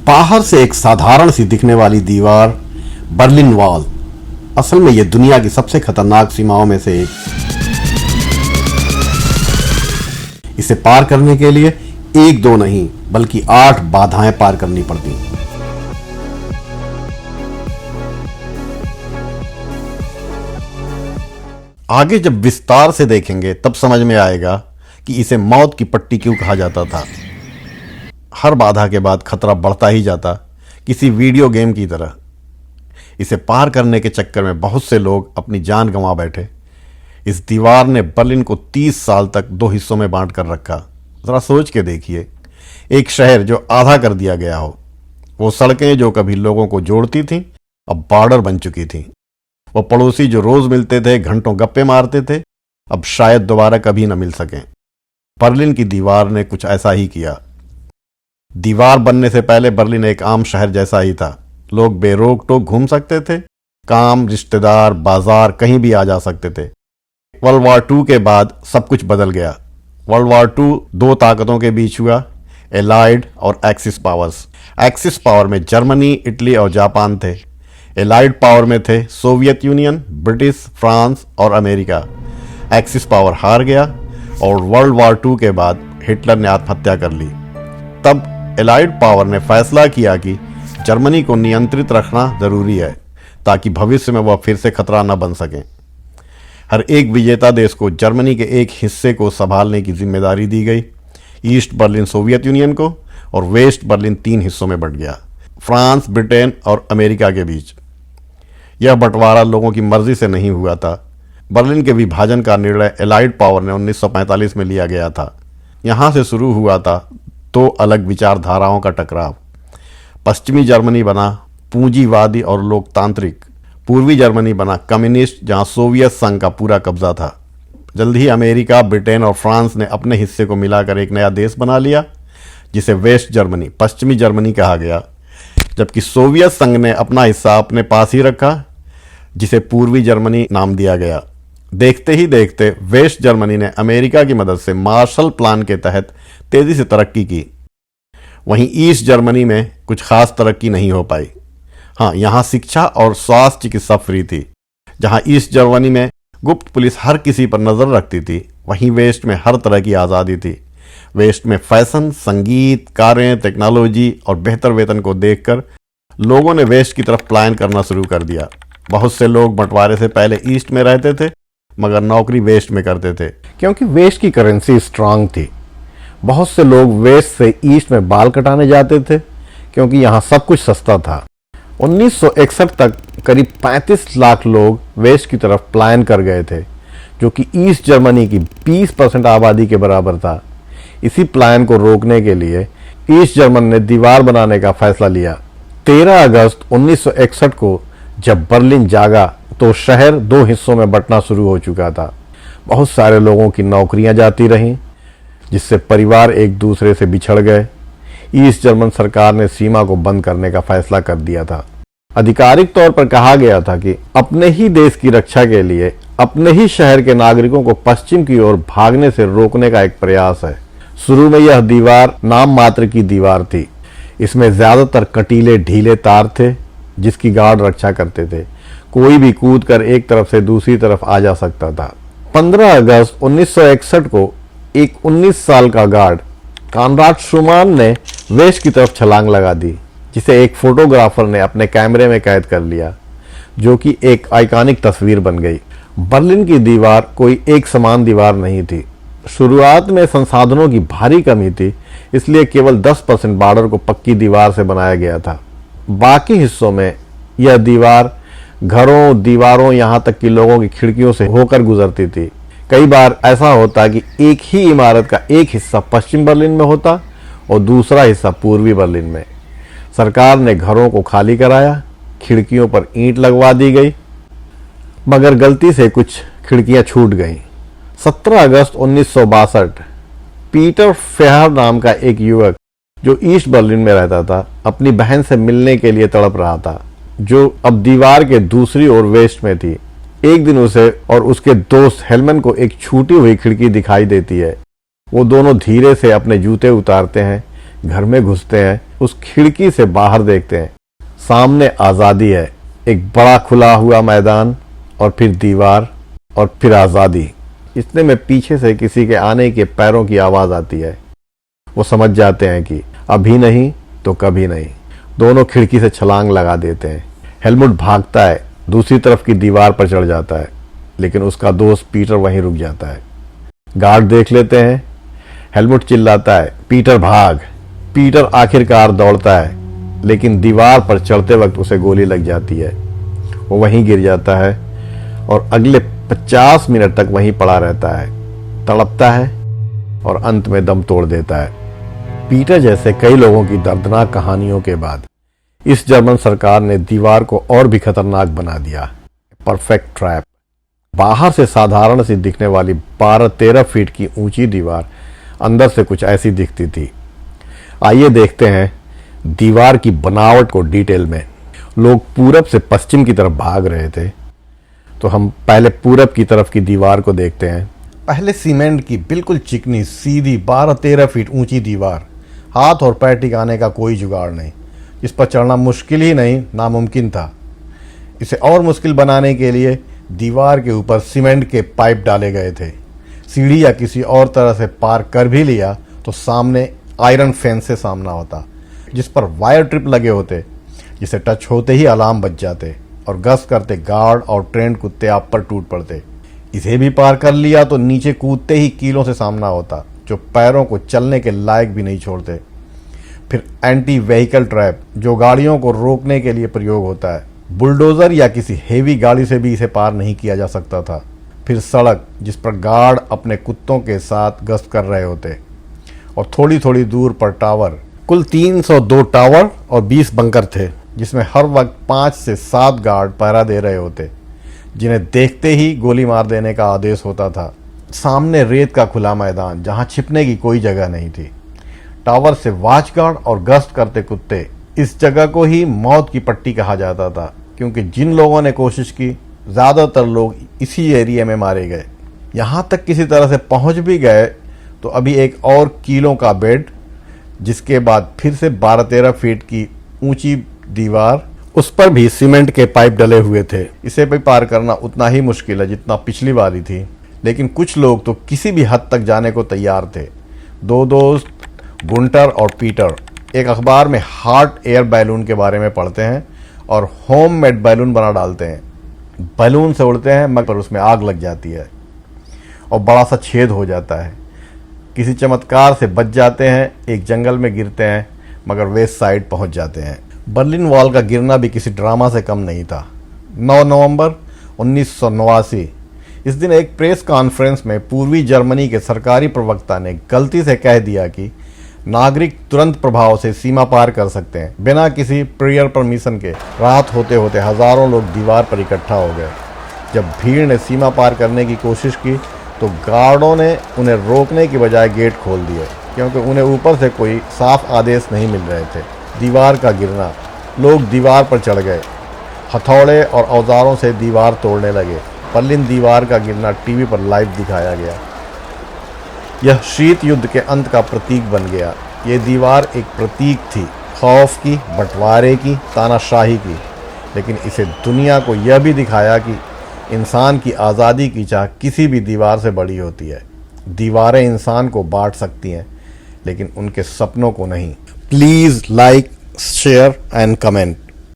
बाहर से एक साधारण सी दिखने वाली दीवार बर्लिन वॉल असल में यह दुनिया की सबसे खतरनाक सीमाओं में से एक। इसे पार करने के लिए एक दो नहीं बल्कि 8 बाधाएं पार करनी पड़ती। आगे जब विस्तार से देखेंगे तब समझ में आएगा कि इसे मौत की पट्टी क्यों कहा जाता था। हर बाधा के बाद खतरा बढ़ता ही जाता, किसी वीडियो गेम की तरह। इसे पार करने के चक्कर में बहुत से लोग अपनी जान गंवा बैठे। इस दीवार ने बर्लिन को 30 साल तक 2 हिस्सों में बांट कर रखा। जरा सोच के देखिए, एक शहर जो आधा कर दिया गया हो। वो सड़कें जो कभी लोगों को जोड़ती थीं अब बॉर्डर बन चुकी थीं। वो पड़ोसी जो रोज मिलते थे, घंटों गप्पे मारते थे, अब शायद दोबारा कभी न मिल सकें। बर्लिन की दीवार ने कुछ ऐसा ही किया। दीवार बनने से पहले बर्लिन एक आम शहर जैसा ही था। लोग बेरोक टोक घूम सकते थे, काम, रिश्तेदार, बाजार कहीं भी आ जा सकते थे। वर्ल्ड वॉर 2 के बाद सब कुछ बदल गया। वर्ल्ड वॉर 2 2 ताकतों के बीच हुआ, एलाइड और एक्सिस पावर्स। एक्सिस पावर में जर्मनी, इटली और जापान थे। एलाइड पावर में थे सोवियत यूनियन, ब्रिटिश, फ्रांस और अमेरिका। एक्सिस पावर हार गया और वर्ल्ड वॉर 2 के बाद हिटलर ने आत्महत्या कर ली। तब एलाइड पावर ने फैसला किया कि जर्मनी को नियंत्रित रखना जरूरी है ताकि भविष्य में वह फिर से खतरा न बन सके। हर एक विजेता देश को जर्मनी के एक हिस्से को संभालने की जिम्मेदारी दी गई। ईस्ट बर्लिन सोवियत यूनियन को और वेस्ट बर्लिन 3 हिस्सों में बंट गया, फ्रांस, ब्रिटेन और अमेरिका के बीच। यह बंटवारा लोगों की मर्जी से नहीं हुआ था। बर्लिन के विभाजन का निर्णय एलाइड पावर ने 1945 में लिया गया था। यहां से शुरू हुआ था 2 अलग विचारधाराओं का टकराव। पश्चिमी जर्मनी बना पूंजीवादी और लोकतांत्रिक, पूर्वी जर्मनी बना कम्युनिस्ट, जहां सोवियत संघ का पूरा कब्जा था। जल्द ही अमेरिका, ब्रिटेन और फ्रांस ने अपने हिस्से को मिलाकर एक नया देश बना लिया जिसे वेस्ट जर्मनी, पश्चिमी जर्मनी कहा गया, जबकि सोवियत संघ ने अपना हिस्सा अपने पास ही रखा जिसे पूर्वी जर्मनी नाम दिया गया। देखते ही देखते वेस्ट जर्मनी ने अमेरिका की मदद से मार्शल प्लान के तहत तेजी से तरक्की की। वहीं ईस्ट जर्मनी में कुछ खास तरक्की नहीं हो पाई। हाँ, यहाँ शिक्षा और स्वास्थ्य चिकित्सा फ्री थी। जहाँ ईस्ट जर्मनी में गुप्त पुलिस हर किसी पर नजर रखती थी, वहीं वेस्ट में हर तरह की आज़ादी थी। वेस्ट में फैशन, संगीत, कारें, टेक्नोलॉजी और बेहतर वेतन को देखकर लोगों ने वेस्ट की तरफ पलायन करना शुरू कर दिया। बहुत से लोग बंटवारे से पहले ईस्ट में रहते थे मगर नौकरी वेस्ट में करते थे क्योंकि वेस्ट की करेंसी स्ट्रांग थी। बहुत से लोग वेस्ट से ईस्ट में बाल कटाने जाते थे क्योंकि यहाँ सब कुछ सस्ता था। 1961 तक करीब 35 लाख लोग वेस्ट की तरफ पलायन कर गए थे, जो कि ईस्ट जर्मनी की 20% आबादी के बराबर था। इसी पलायन को रोकने के लिए ईस्ट जर्मन ने दीवार बनाने का फैसला लिया। 13 अगस्त 1961 को जब बर्लिन जागा तो शहर 2 हिस्सों में बंटना शुरू हो चुका था। बहुत सारे लोगों की नौकरियां जाती रहीं, जिससे परिवार एक दूसरे से बिछड़ गए। ईस्ट जर्मन सरकार ने सीमा को बंद करने का फैसला कर दिया था। आधिकारिक तौर पर कहा गया था कि अपने ही देश की रक्षा के लिए अपने ही शहर के नागरिकों को पश्चिम की ओर भागने से रोकने का एक प्रयास है। शुरू में यह दीवार नाम मात्र की दीवार थी। इसमें ज्यादातर कटीले ढीले तार थे जिसकी गार्ड रक्षा करते थे। कोई भी कूद कर एक तरफ से दूसरी तरफ आ जा सकता था। 15 अगस्त 1961 को एक 19 साल का गार्ड कॉनराड शुमान ने वेस्ट की तरफ छलांग लगा दी, जिसे एक फोटोग्राफर ने अपने कैमरे में कैद कर लिया, जो कि एक आइकॉनिक तस्वीर बन गई। बर्लिन की दीवार कोई एक समान दीवार नहीं थी। शुरुआत में संसाधनों की भारी कमी थी, इसलिए केवल 10% बॉर्डर को पक्की दीवार से बनाया गया था। बाकी हिस्सों में यह दीवार घरों, दीवारों, यहाँ तक कि लोगों की खिड़कियों से होकर गुजरती थी। कई बार ऐसा होता कि एक ही इमारत का एक हिस्सा पश्चिम बर्लिन में होता और दूसरा हिस्सा पूर्वी बर्लिन में। सरकार ने घरों को खाली कराया, खिड़कियों पर ईंट लगवा दी गई, मगर गलती से कुछ खिड़कियां छूट गईं। 17 अगस्त 1962 पीटर फेहर नाम का एक युवक जो ईस्ट बर्लिन में रहता था, अपनी बहन से मिलने के लिए तड़प रहा था, जो अब दीवार के दूसरी ओर वेस्ट में थी। एक दिन उसे और उसके दोस्त हेलमन को एक छूटी हुई खिड़की दिखाई देती है। वो दोनों धीरे से अपने जूते उतारते हैं, घर में घुसते हैं उस खिड़की से बाहर देखते हैं। सामने आज़ादी है, एक बड़ा खुला हुआ मैदान और फिर दीवार और फिर आज़ादी। इतने में पीछे से किसी के आने के पैरों की आवाज़ आती है। वो समझ जाते हैं कि अभी नहीं तो कभी नहीं। दोनों खिड़की से छलांग लगा देते हैं। हेलमुट भागता है, दूसरी तरफ की दीवार पर चढ़ जाता है, लेकिन उसका दोस्त पीटर वहीं रुक जाता है। गार्ड देख लेते हैं। हेलमुट चिल्लाता है, पीटर भाग। पीटर आखिरकार दौड़ता है, लेकिन दीवार पर चढ़ते वक्त उसे गोली लग जाती है। वो वहीं गिर जाता है और अगले 50 मिनट तक वहीं पड़ा रहता है, तड़पता है और अंत में दम तोड़ देता है। पीटर जैसे कई लोगों की दर्दनाक कहानियों के बाद इस जर्मन सरकार ने दीवार को और भी खतरनाक बना दिया। Perfect trap. बाहर से साधारण सी दिखने वाली 12-13 फीट की ऊंची दीवार अंदर से कुछ ऐसी दिखती थी। आइए देखते हैं दीवार की बनावट को डिटेल में। लोग पूरब से पश्चिम की तरफ भाग रहे थे, तो हम पहले पूरब की तरफ की दीवार को देखते हैं। पहले सीमेंट की बिल्कुल चिकनी सीधी 12-13 फीट ऊंची दीवार, हाथ और पैर टिकाने का कोई जुगाड़ नहीं, इस पर चढ़ना मुश्किल ही नहीं नामुमकिन था। इसे और मुश्किल बनाने के लिए दीवार के ऊपर सीमेंट के पाइप डाले गए थे। सीढ़ी या किसी और तरह से पार कर भी लिया तो सामने आयरन फेंस से सामना होता, जिस पर वायर ट्रिप लगे होते, जिसे टच होते ही अलार्म बज जाते और गश्त करते गार्ड और ट्रेंड कुत्ते आप पर टूट पड़ते। इसे भी पार कर लिया तो नीचे कूदते ही कीलों से सामना होता, जो पैरों को चलने के लायक भी नहीं छोड़ते। फिर एंटी व्हीकल ट्रैप, जो गाड़ियों को रोकने के लिए प्रयोग होता है। बुलडोजर या किसी हेवी गाड़ी से भी इसे पार नहीं किया जा सकता था। फिर सड़क, जिस पर गार्ड अपने कुत्तों के साथ गश्त कर रहे होते, और थोड़ी थोड़ी दूर पर टावर। कुल 302 टावर और 20 बंकर थे, जिसमें हर वक्त 5 से 7 गार्ड पहरा दे रहे होते, जिन्हें देखते ही गोली मार देने का आदेश होता था। सामने रेत का खुला मैदान, जहां छिपने की कोई जगह नहीं थी। टावर से वॉच गार्ड और गश्त करते कुत्ते। इस जगह को ही मौत की पट्टी कहा जाता था, क्योंकि जिन लोगों ने कोशिश की, ज्यादातर लोग इसी एरिया में मारे गए। यहां तक किसी तरह से पहुंच भी गए तो अभी एक और कीलों का बेड, जिसके बाद फिर से 12-13 फीट की ऊंची दीवार, उस पर भी सीमेंट के पाइप डले हुए थे। इसे भी पार करना उतना ही मुश्किल है जितना पिछली बारी थी, लेकिन कुछ लोग तो किसी भी हद तक जाने को तैयार थे। 2 दोस्त गुंटर और पीटर एक अखबार में हॉट एयर बैलून के बारे में पढ़ते हैं और होम मेड बैलून बना डालते हैं। बैलून से उड़ते हैं, मगर उसमें आग लग जाती है और बड़ा सा छेद हो जाता है। किसी चमत्कार से बच जाते हैं, एक जंगल में गिरते हैं, मगर वेस्ट साइड पहुंच जाते हैं। बर्लिन वॉल का गिरना भी किसी ड्रामा से कम नहीं था। 9 नवंबर 1989। इस दिन एक प्रेस कॉन्फ्रेंस में पूर्वी जर्मनी के सरकारी प्रवक्ता ने गलती से कह दिया कि नागरिक तुरंत प्रभाव से सीमा पार कर सकते हैं, बिना किसी प्रियर परमिशन के। रात होते होते हजारों लोग दीवार पर इकट्ठा हो गए। जब भीड़ ने सीमा पार करने की कोशिश की तो गार्डों ने उन्हें रोकने की बजाय गेट खोल दिए, क्योंकि उन्हें ऊपर से कोई साफ आदेश नहीं मिल रहे थे। दीवार का गिरना। लोग दीवार पर चढ़ गए, हथौड़े और औजारों से दीवार तोड़ने लगे। बर्लिन दीवार का गिरना टीवी पर लाइव दिखाया गया। यह शीत युद्ध के अंत का प्रतीक बन गया। ये दीवार एक प्रतीक थी, खौफ की, बंटवारे की, तानाशाही की, लेकिन इसे दुनिया को यह भी दिखाया कि इंसान की आज़ादी की चाह किसी भी दीवार से बड़ी होती है। दीवारें इंसान को बांट सकती हैं, लेकिन उनके सपनों को नहीं। Please like, share and comment.